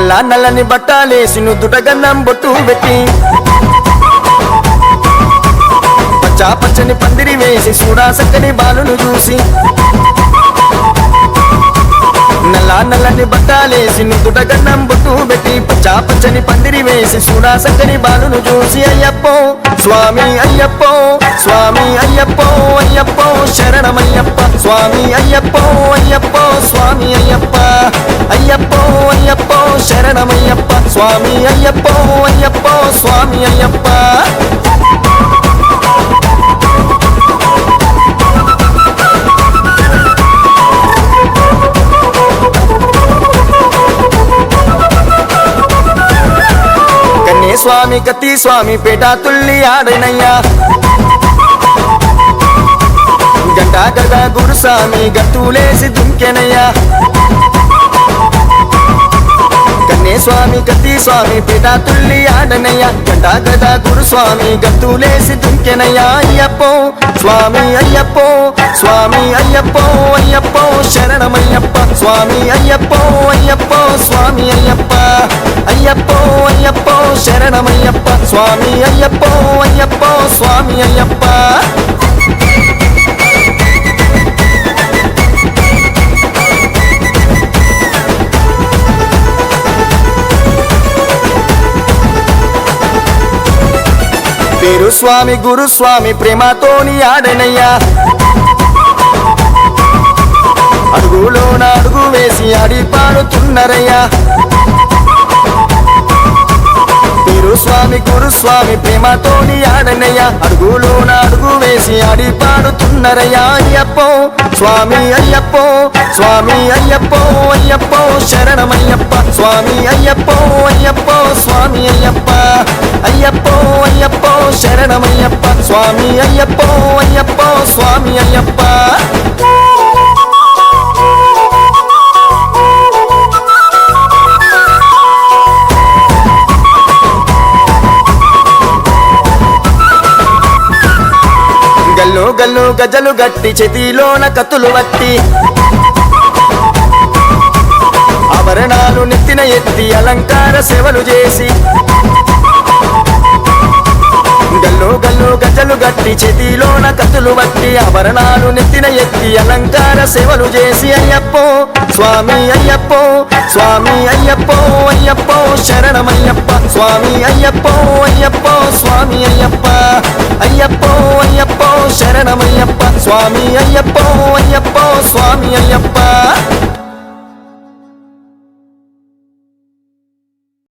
నల్ల నల్లని బట్టాలేసి నుదుట గంధం బొట్టు పెట్టి పచ్చా పచ్చని పందిరి వేసి చూడా సక్కని బాలును చూసి నల్ల నల్లని బట్టాలేసి నుదుట గంధం బొట్టు పెట్టి పచ్చా పచ్చని పందిరి వేసి చూడా సక్కని బాలును చూసి అయ్యప్పో స్వామి అయ్యప్పో స్వామి అయ్యప్పో అయ్యప్పో శరణమయ్యప్ప స్వామి అయ్యప్పో అయ్యప్పో స్వామి అయ్యప్ప అయ్యప్పో అయ్యప్పో శరణమయ్యప్ప స్వామి అయ్యప్పో అయ్యప్పో స్వామి అయ్యప్ప స్వామి కత్తి స్వామి పేట తుల్లి ఆడనయ్యా గంట గద గురుస్వామి గట్టులేసి దుంకెనయ్యా కన్నే స్వామి కత్తి స్వామి పేట తుల్లి ఆడనయ్యా గంట గద గురుస్వామి గట్టులేసి దుంకెనయ్యా అయ్యప్పో స్వామి అయ్యప్పో స్వామి అయ్యప్పో అయ్యప్పో శరణమయ్యప్ప స్వామి అయ్యప్పో అయ్యప్పో స్వామి అయ్యప్ప అయ్యప్పో అయ్యప్పో శరణమయ్యప్ప స్వామి అయ్యప్పో అయ్యప్పో స్వామి అయ్యప్ప పేరు స్వామి గురుస్వామి ప్రేమతోని ఆడనయ్యా అడుగులోన అడుగు వేసి ఆడి పాడుతున్నరయ్యా పేరు స్వామి గురుస్వామి ప్రేమతోని ఆడనయ్యా అడుగులోన అడుగు వేసి ఆడి పాడుతున్నరయ్యా అయ్యప్పో స్వామి అయ్యప్పో స్వామి అయ్యప్పో అయ్యప్పో శరణమయ్యప్ప స్వామి అయ్యప్పో అయ్యప్పో స్వామి అయ్యప్ప అయ్యప్పో అయ్యప్పో శరణమయ్యప్ప స్వామి అయ్యప్పో అయ్యప్పో స్వామి అయ్యప్ప గల్లు గల్లు గజలు గట్టి చేతిలోన కత్తులు వట్టి ఆభరణాలు నెత్తిన ఎత్తి అలంకార సేవలు చేసి గల్లు గల్లు గజలు గట్టి చేతిలోన కత్తులు వట్టి ఆభరణాలు నెత్తిన ఎత్తి అలంకార సేవలు చేసి అయ్యప్పో స్వామి అయ్యప్పో స్వామి అయ్యప్పో అయ్యప్పో శరణమయ్యప్ప స్వామి అయ్యప్పో అయ్యప్పో స్వామి అయ్యప్ప అయ్యప్పో అయ్యప్పో శరణమయ్యప్ప స్వామి అయ్యప్పో అయ్యప్పో స్వామి అయ్యప్ప